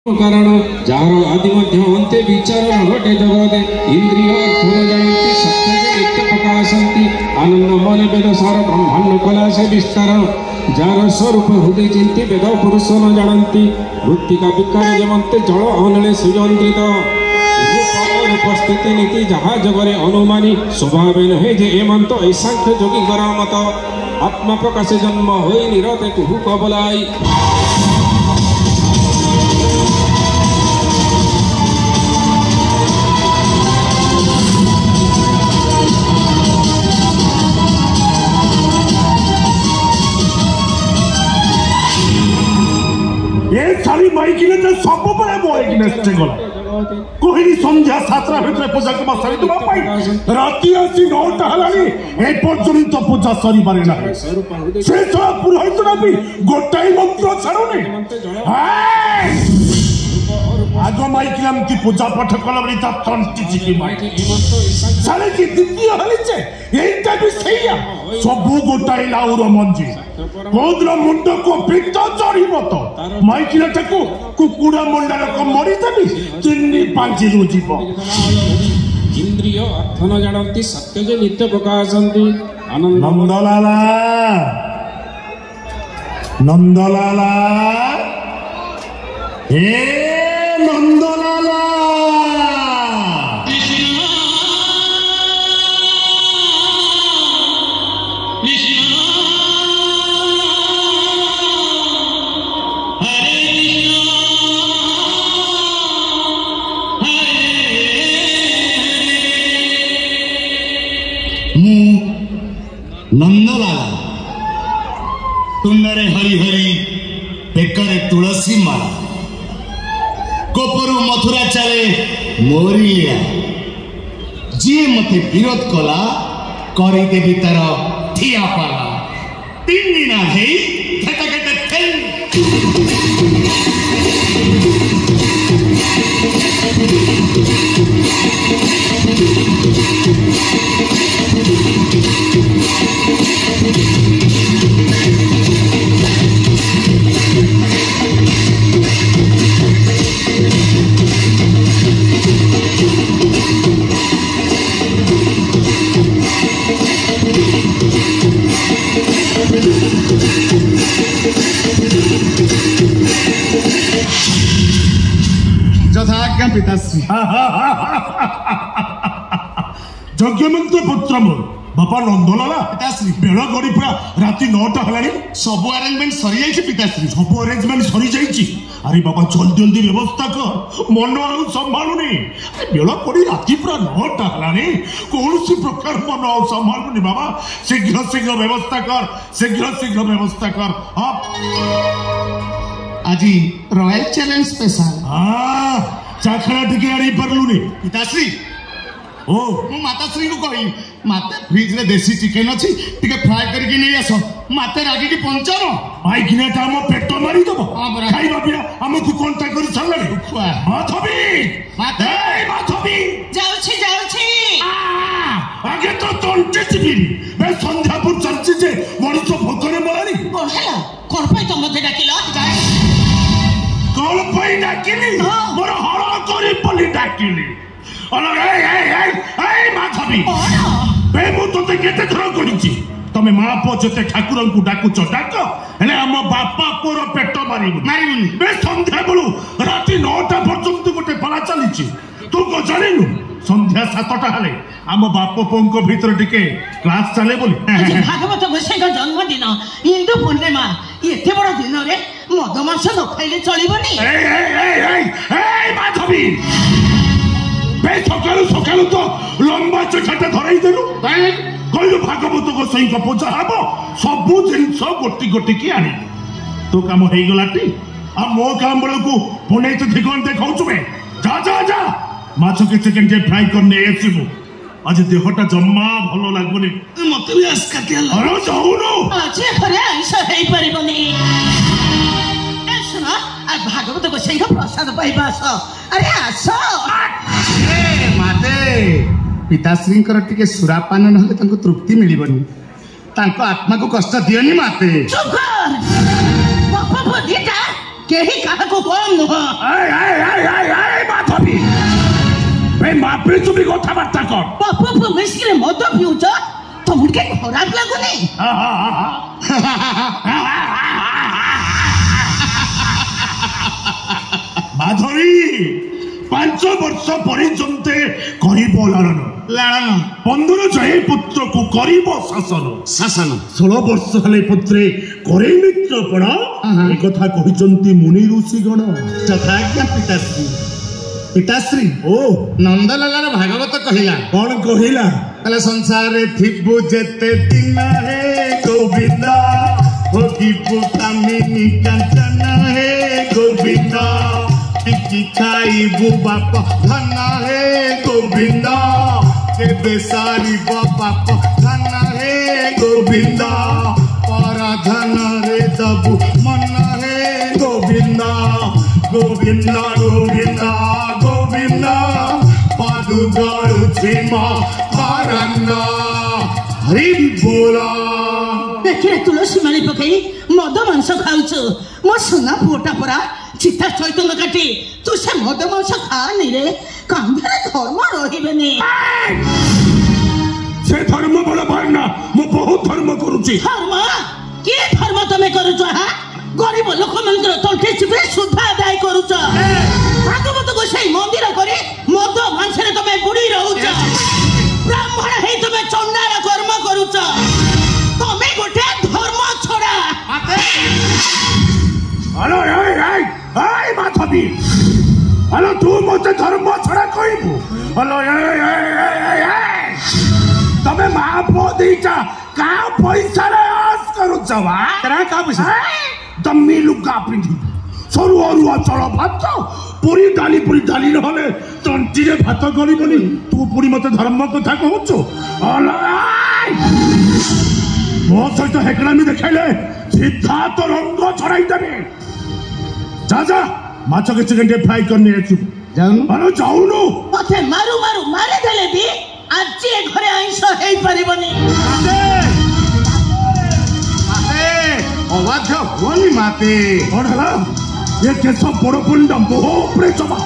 कारण जार आदि अंते विचार घटे जगते इंद्रिय अर्थन जानती सत्य नित्य प्रकाशंती आनंद मन वेद सार ब्रह्मांड कला से विस्तार जार स्वरूप हृदय चिंती वेद पुरुष न जानती वृत्तिका विकार जमंते जल अनले सुजंत्रित उपस्थिति नीति जहाँ जगरे अनुमानी स्वभाव नहे जे एमंत ऐसांख्य जोगी मत आत्मा प्रकाश जन्म हो निरते कुहू कबलाई सारी माइकिने तो सब बड़े माइकिने स्टेगला कोहिनी संध्या सातरा भितर पूजा के सारी तुम पाई राति आसी 9टा हलानी ए पर्यंत पूजा सरी पारे ना से तो पुरोहित ना भी गोटाई मंत्र छाड़ुनी आग माइकिलाम की पूजा पाठ कला बरी ता तंती चिकी माइकी साले की द्वितीय हलिचे एटा भी सहीया सबु गोटाई लाउर मंजी कोद्र मुंड को पित्त चढ़िबो तो माइकिला टाको कुकुड़ा मुंडा को मरी देबी चिन्नी पांची रुजिबो इंद्रिय अर्थ न जानती सत्य जे नित्य प्रकाशंती आनंद नंदलाला ए नंदलाला नंदलाला तुंडरे हरि हरि बेकरे तुलसी माला कोपरू मथुरा चले मोरिया जी मते विरोध कला करी देवी तार ठिया पाला 3 दिन है खेता खेता जथाज्ञा पिताश्री यज्ञमंत्र पुत्र मोर बापा नंदलाला पिताश्री बेल गड़ी पूरा राति 9टा हलानी सब अरेंजमेंट सरी जाइछि पिताश्री सब अरेंजमेंट सरी जाइछि अरे बाबा जल्दी जल्दी व्यवस्था कर मन आउ संभालुनी बेल गड़ी राति पूरा 9टा हलानी कौनसी प्रकार मन आउ संभालुनी बाबा शीघ्र शीघ्र व्यवस्था कर हां आज रॉयल चैलेंज स्पेशल हां चाखड़ा टिके आनी परलुनी पिताश्री ओ मु माताश्री को कही माते फ्रिज रे देसी चिकन अछि टिके फ्राई करके नै आसो माते रागी की पंचम भाई किना ता हम पेट मारी दबो हां बरा खाइबा पिया हमकु कोनता करी छलनी खुआ माथबी माते माथबी जाउछि आगे तो तंटे चिबिनी बे संध्यापुर चलछि जे मଣିଷ भोकरे मरानी कोन हला कोन पई तो मते डाकिला कौन पई डाकिली मोर हळ करी पली डाकिली अलग ए माथबी बे मु तोते केते थर करिछि तमे मां पछते ठाकुरन को डाकुच डाक हेले हम बापा पुर पेट मारिबुनी बे संध्या बेलू राति 9टा पर्यंत गोटे पला चलिछि तू को जानिनु संध्या 7टा हले हम बाप पोंको भीतर टिके क्लास चले बोली भागवत गोसाई का जन्मदिन हिंदू पूर्णिमा एते बड़ दिन रे मद मांस न खाइले चलिबनी ए माधवी बे सकालू तो लंबा चटाटा धराई देलु कहलु भागवत गोसाई का पूजा हबो सबु जिंस गोटी गोटी की आनी तो काम हो गलाटी आ मो काम बेल को पुणे तो ठिकन देखाउछु बे जा माछ के चिकन जे फ्राई करने एसिबु आज देहटा जम्मा भलो लागुनी मते भी आस्का केला अरे जाउनो आज घरे आइसा हेई परिबनी ए सुना आ भागवत गोसाई का प्रसाद पाइबास अरे आसो ए माते पिताश्री टिके सुरापान नहले तंको तृप्ति मिलिबनी तांको आत्मा को कष्ट दियनी माते चुप कर बापा बुद्धिटा केही काहाको कम नुह माधवी मापे चुपी कथबार्ता कर पप्पू मिस्किरे मद पिउछ तमके खराब लागुनी माधवी 5 वर्ष पर्यंत करिब लालन 15 जाए पुत्र को करिब शासन 16 वर्ष हेले पुत्रे करे मित्र पड़ा ए कथा कहिसंती मुनि ऋषि गण तथाज्ञा पिताश्री ओ नंदलालार भागवत कहिला कौन कहिला कले संसार थिबु जेते दिन हे गोविंद होगी पुतामिनी कंचन हे गोविंद टिकी खाइबु बाप धन हे गोविंद के बेसारी बाप धन हे गोविंद पर धन रे दबु मन हे गोविंद गोविंद गोविंद गोविंद पादु गळुछि मारंद हरि बोला देखिए तुलसी माली पकई मद मांस खाउछु मो सुना पोटा परा चिता चैतन्य काटी तू से मद मांस खा नहीं रे कांधरे धर्म रहिबेनी से धर्म बड़ बारना मो बहुत धर्म करूची धर्म के धर्म तमे करूछ हा गरीब लोक मंदिर तंटे चिपे सुधा आदाय करूछ भागवत गोसाई मंदिर करे मद मांसरे तमे बुड़ी रहउछ ब्राह्मण हे तमे चंडाल कर्म करूछ तमे गोटे धर्म छोड़ा हेलो ए माधवी हेलो तू मते धर्म छोड़ा कहबू हेलो तमे माप दीचा का पैसा रे आस करूछ वा तरा का पैसा दम्मी लुगा पिंधी सरू अरुआ चल भात पुरी डाली नहले तंटीरे भात गड़बनी तू पुरी मते धर्म कथा कहूचु मो सहित हेकड़ामी देखाइले सीधा तो रंग छड़ाई देबे जा माछ के चिकन के फ्राई करने आछु जाउनु जाउनु मते मारू मारे देले भी आज ए घरे आइंस हेई परिबनी अवाध्य होनी माते कौन हला ये केसो बड़ पुंडा मोह उपरे जमा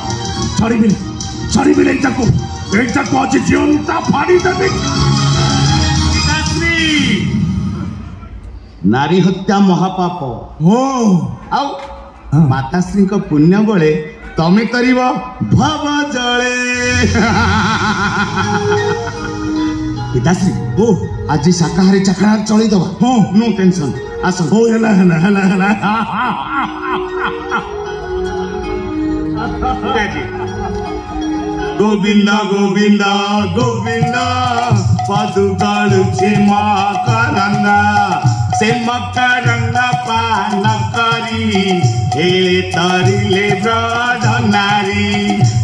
छाड़ी बिले जाको आज जीवंता फाड़ी देबे पिताश्री नारी हत्या महापाप हो आउ माताश्री को पुण्य बळे तमे करिव भव जळे पिताश्री ओ आज शाकाहारी चखड़ा चली दवा हो नो टेंशन आसो हो हला गोविंद गोविंद गोविंद पादुकाळुछि माकरंद से मकरंद पान करी हे तरिले ब्रज नारी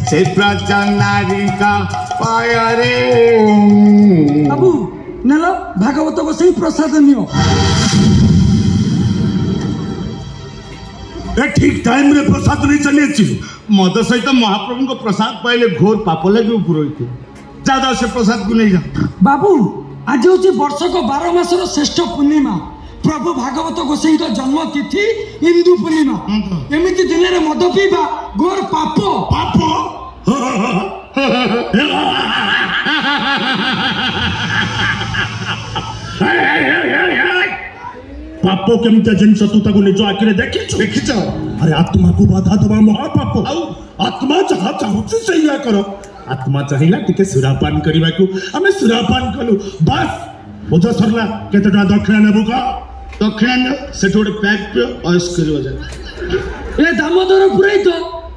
से ब्रज नारी का पाय रे बाबू नेलो भागवत को सही प्रसाद नियो ठीक टाइम रे प्रसाद नहीं चली मद सहित महाप्रभु को प्रसाद पाइले घोर पाप लगे पुरोहित ज्यादा से प्रसाद को नहीं जा बाबू आज हूँ वर्षक 12 मासर श्रेष्ठ पूर्णिमा प्रभु भागवत गोसाई जन्म तिथि इंदु पूर्णिमा एमती दिन में मद पीवा घोर पाप पाप केमती जिनस तू ताको निज आखिरे देखिछ अरे आत्मा को बाधा दबा महापाप आत्मा जहाँ चाहूची सैया करो आत्मा चाहिला टिके सुरापान करने को आम सुरापान कलु बस बोझ सरला केते टका दक्षिणा नेबु का दक्षिणा से गोटे पैक पियो अयस करियो जा ए दामोदर पुरोहित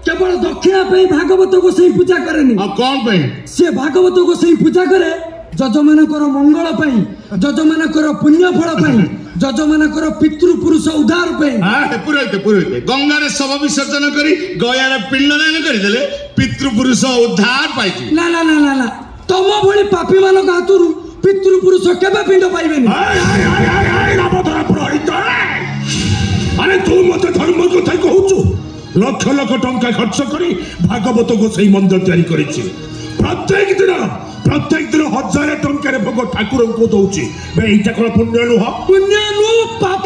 केवल दक्षिणा पे भागवत गोसाई पूजा करेनी कौन पे से भागवत गोसाई पूजा करे जजमानकर मंगल पाई जजमानकर पुण्य फल पाई जजमानकर पितृपुरुष उद्धार पाई पुरोहित गंगारे शव विसर्जन करी गयार पिंडदान करदेले पितृपुरुष उद्धार पाई ना ना ना ना ना तम भली पापी मानक हाथरू पितृपुरुष केबे पिंड पाइबेनी अरे तू मते धर्म कथा कहूचु लक्ष लक्ष टंका खर्च करी भागवत गोसाई मंदिर तैयारी करिछि प्रत्येक दिन 1000 टंकार भोग ठाकुर को दौची एटा कोन पुण्य नुह पाप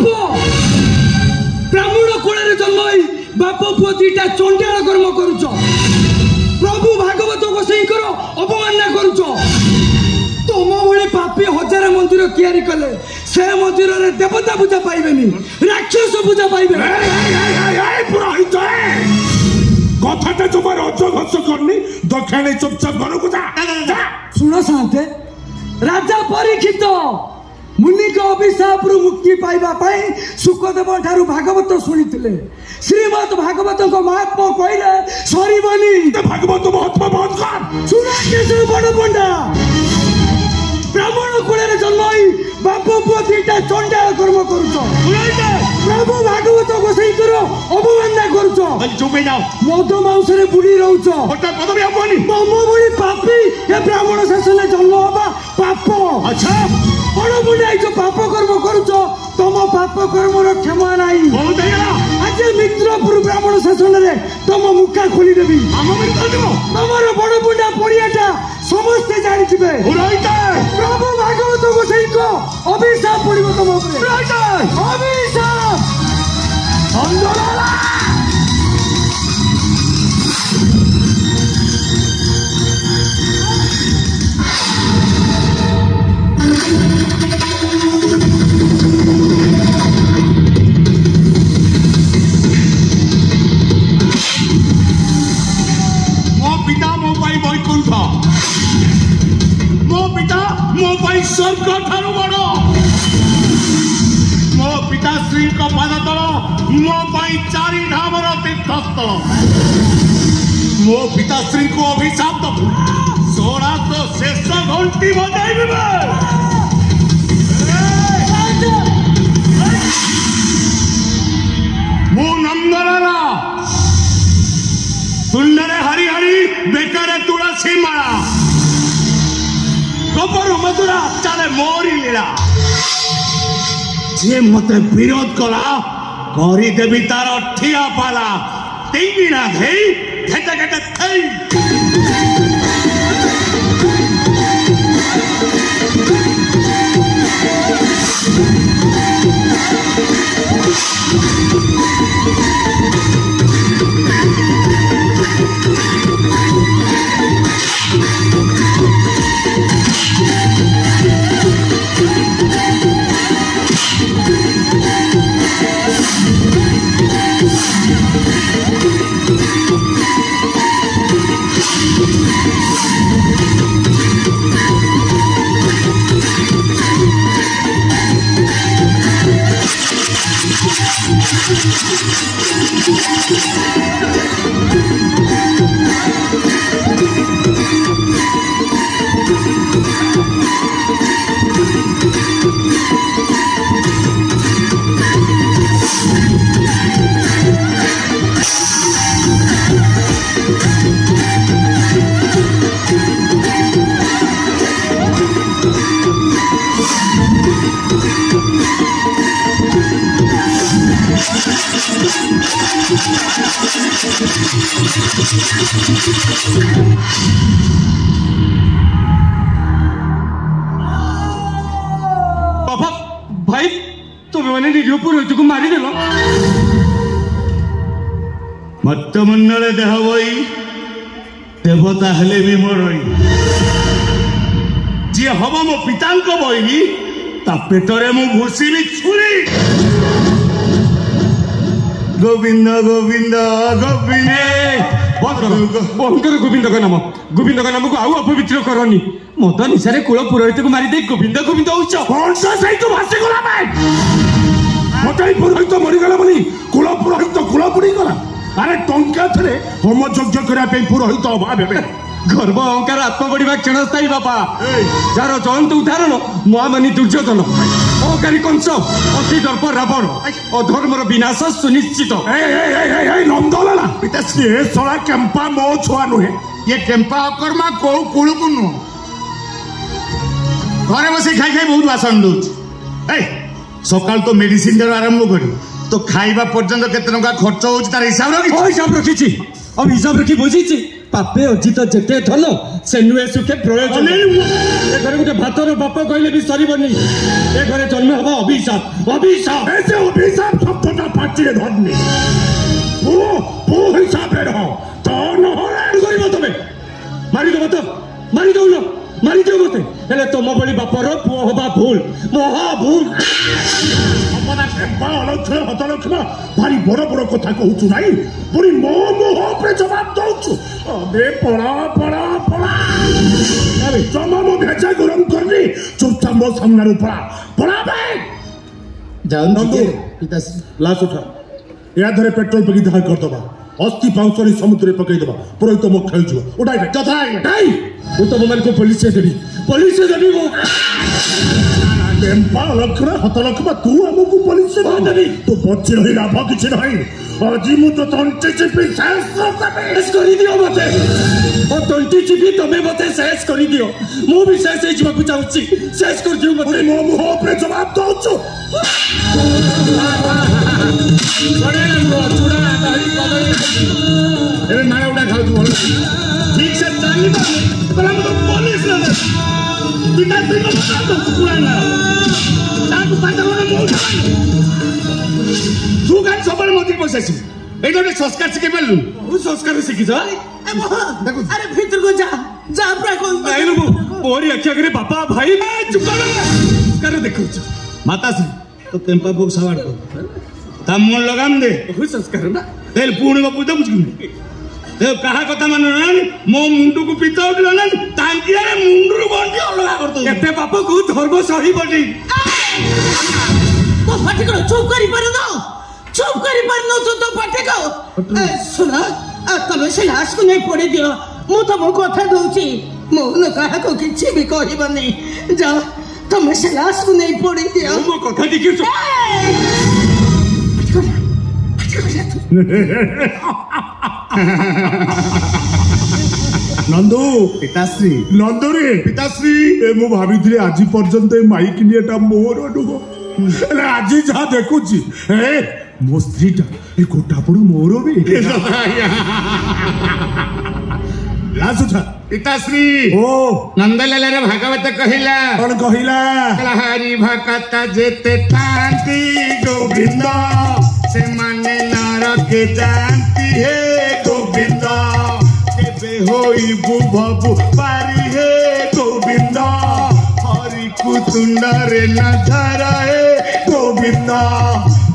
ब्राह्मण कुल जन्म बाप पुओ दुईटा चंडाल कर्म करुच प्रभु भागवत गोसाईंकर अवमानना करुच तुम भली पापी हजार मंदिर तैयारी कले से मंदिर में देवता पूजा पाइबेनी राक्षस पूजा पाइबे पुरोहित कथाटा जमार अजघस करनी दक्षिणे चुपचाप घर को जा सुन साते राजा परीक्षित मुनि को अभिशाप रु मुक्ति पाइबा पाई सुखदेव ठारू भागवत सुनिथिले श्रीमद भागवत को महात्मा कहले सरीबनी भागवत महात्मा बंद कर सुना के बड़ पंडा ब्राह्मण कुल जन्म होई बाप पुओ दुईटा चंडाल कर्म करुच प्रभु भागवत गोसाई करो अवमानना करुच चुप जाओ मद मांसरे बुड़ी रहउच पदवी हबनी तम भली पापी ए ब्राह्मण शासन जन्म हवा पाप अच्छा बड़ बुढ़ाई जो पाप कर्म करुच तम पाप कर्म क्षमा नहीं बहुत ହେଇଗଲା आज मित्रपुर ब्राह्मण शासन रे तम मुखा खोली देबी हम मित्र देबो तमर बड़ बुढ़ा पड़ियाटा समस्त जानिथिबे पुरोहित प्रभु भागवत गोसाई को अभिशाप पड़िबो तम ऊपर पुरोहित अभिशाप अंदरला स्वर्ग ठारू बड़ मो पिताश्री पाद तल मो चारि धामर तीर्थस्थल मो पिताश्री को अभिशाप दबु सोना तो शेष घंटी बजाइबे मो नंदलाला तुंडरे हरि हरि बेकारे तुलसी माला गोबर मधुरा चले मोरी लीला जे मते विरोध कला करी देवी तार ठिया पाला तीन ना घेई घेटे घेटे थई बाबा भाई तुम्हें मैंने निरीह पुरोहित को मारी देलो मत मंडले देह बई देवता हेले भी मोरई जी हम मो पितांक बई ता पेटरे मु घुसिली छुरी गोविंद गोविंद गोविंद बंद करो गोविंद का नाम को आउ अपवित्र करनी मत निशारे कुल पुरोहित को मारी दे गोविंद गोविंद होउछ कौन सा सही तो भाषे गला भाई मत पुरोहित मरीगला बोली कुल पुरोहित कुल पुरी गला अरे टंका थरे होम यज्ञ करा पे पुरोहित अभाव हेबे गर्व अहंकार आत्म बढ़िया क्षणस्थायी बापा जार जयंत उदाहरण महामानी दुर्योधन अहंकारी कंस अति दर्प रावण अधर्मर विनाश सुनिश्चित नंदलाला पिताश्री सला केम्पा मो छुआ नुहे ये केम्पा अकर्मा को कुल को नु घरे बसी खाई खाई बहुत वासन दउछ सकाल तो मेडिसिन दर आरंभ करी तो खाइबा पर्यंत केते टका खर्च होछ तार हिसाब रखी हिसाब रखी अब हिसाब रखी बुझी पापे अर्जित जेते धन से नुए सुखे प्रयोजन ए घरे गोटे भातर बाप कहले भी सरीबनी ए घरे जन्म हवा अभिशाप ऐसे अभिशाप शब्दटा पाटिरे धरनी पुओ हिसाब रे रहो तो नहले करिवो तमे मारी दो तो मारी दो मारी दो मते हेले तुम बड़ी बापर पुओ हबा भूल महा भूल अपना पेपा अलक्षण हत लक्षण भारी बड़ बड़ कथा कहूचु नाही पुरी मो मुह पे जवाब दउचु अबे पड़ा पड़ा पड़ा अरे जमा मो भेजा गरम करनी चुपचाप मो सामने पड़ा पड़ा बे जान नंदू पिताश्री लाश उठा या धरे पेट्रोल पकी धार कर दबा अस्थि पाउचरी समुद्र पकई दबा पुरोहित मुख खाई जो उठाई दे कथा नहीं वो तो मोबाइल को पुलिस से देबी वो बेम्पा लक्षण हत लक्षण तू हमको पुलिस से देबी तो बच्चे रही लाभ किछ नहीं আজি मु तो तंटी चिपी शेष करी दियो मते ओ तंटी चिपी तमे मते शेष करी दियो मु भी शेष हे जीवा चाहूची शेष कर दियो मते मो मुह पे जवाब दउछु बड़े लो चूड़ा दाढ़ी कदई ए मारा उड़ा खाउ तू ठीक से जानी बला तो पुलिस ना बिना दिन बता तो चूड़ा ना ताकू पाता होना मो तू गान सबल मंदिर बसेছি এইটা রে সংস্কার শিখে পেলু ও সংস্কার শিখিছ अरे भीतर को जा प्रा को आइलु मोरी अखिया करे बापा भाई चुप कर देखो माता श्री तो केम्पा बुक सवार को तम मन लगाम दे हो संस्कार ना तेल पूर्ण को पूजा बुझ ते कहा कथा मान ना मो मुंडू को पिता उठला ना तांकी रे मुंडू बंडी अलगा करतो एते बापा को धर्म सही बडी तो फटे करो चुप करी पर दो चुप करी पर नो तो फटे को सुना तमे से लाश को नहीं पड़े दियो मु तो मो कथा दउची मो न कहा को किछि भी कहबनी जा तमे से लाश को नहीं पड़े दियो मो कथा दिखे नंदू पिताश्री नंदू रे पिताश्री ए मु भाबिथि आज पर्यंत माइक निएटा मोर नुबो एले आज जा देखुची ए मो स्त्रीटा ए गोटा पड़ू मोर भी लाज उठा पिताश्री ओ नंदलाल रे भागवत कहिला कौन कहिला हरि भक्त जेते तांती गोविंद से माने नरके जानती हे गोविंद केबे होई बुभबु पारी हे गोविंद हरि कुतुंड रे न धराए गोविंद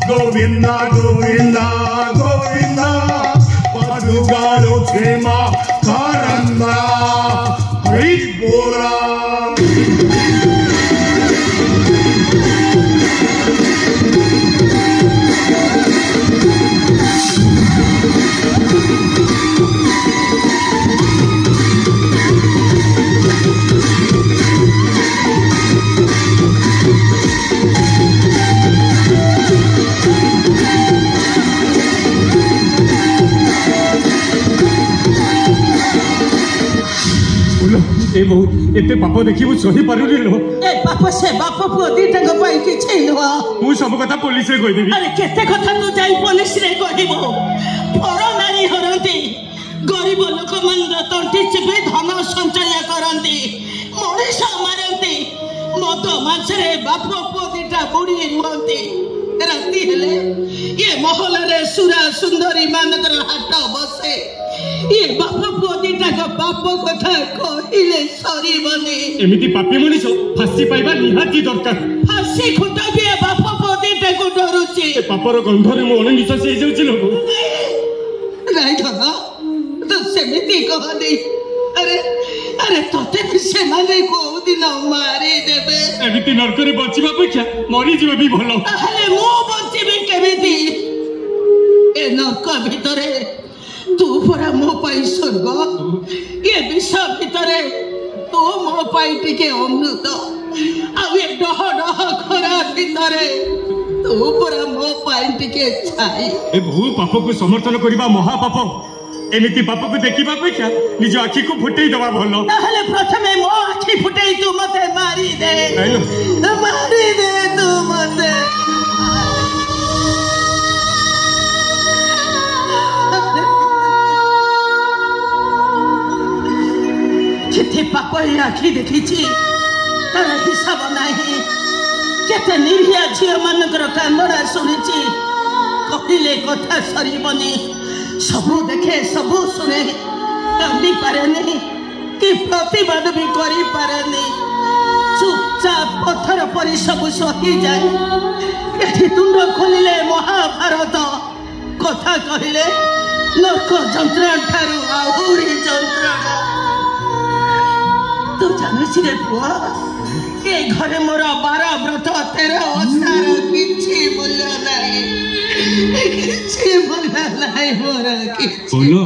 गोविंद गोविंद गोविंद पदुगारो क्षेमा करंदा हरि बोला ए बहुत एते पाप देखिबु सही पारुनी लो ए पाप से बाप पुओ दीटा को पाई कि छै नो मु सब कथा पुलिस रे कहि देबी अरे केते कथा तू जाई पुलिस रे कहिबो पर नारी हरंती गरीब लोक मन तंटी चिपे धन संचय करंती मनीष मारंती मद माछरे बाप पुओ दीटा बुड़ी रुहंती राती हेले ये महल रे सुरा सुंदरी मानकर हाट बसे ये बाप पुओ दीटा को बाप कथा कहिले सरी बने एमिति पापी मनीष फांसी पाइबा निहाती दरकार फांसी खुटा भी बाप पुओ दीटा को डरुची ए पापर गंधरे मो अनिश्वास हे जाउछि लोग राई धना तो सेमिति कहनी अरे अरे तोते भी से माने को दिन मारी देबे एमिति नरकरे बचिबा अपेक्षा मरी जीव भी भलो ताहले मो बचिबे केमिति ए नरक भितरे तू परा मो पाई स्वर्ग ये विष भितरे तू मो पाई टिके अमृत आ ये डह डह खरा भितरे तू परा मो पाई टिके छाई ए बहु पाप को समर्थन करिबा महापाप एमिति पाप को देखिबा अपेक्षा निज आखि को फुटेई दबा भलो ताहले प्रथमे मो आखि फुटेई तू मते मारी दे तू मते केते पाप आखि देखिछि तार हिसाब नाही केते निरिया झियो मानकर कांदरा सुनिछि कहिले कथा सरीबनी सबू देखे सबू सुने कांदी पारेनी कि प्रतिवाद भी करी पारेनी चुपचाप पत्थर परी सब सही जाए एठी तुंड खोलिले महाभारत कथा कहले नरक जंत्रणा ठारू आहुरी जंत्रणा तू जानछि रे पुआ ए घरे मोर 12 व्रत 13 ओसार किछि मूल्य नाही किछि मूल्य नाही मोर किछि बोलो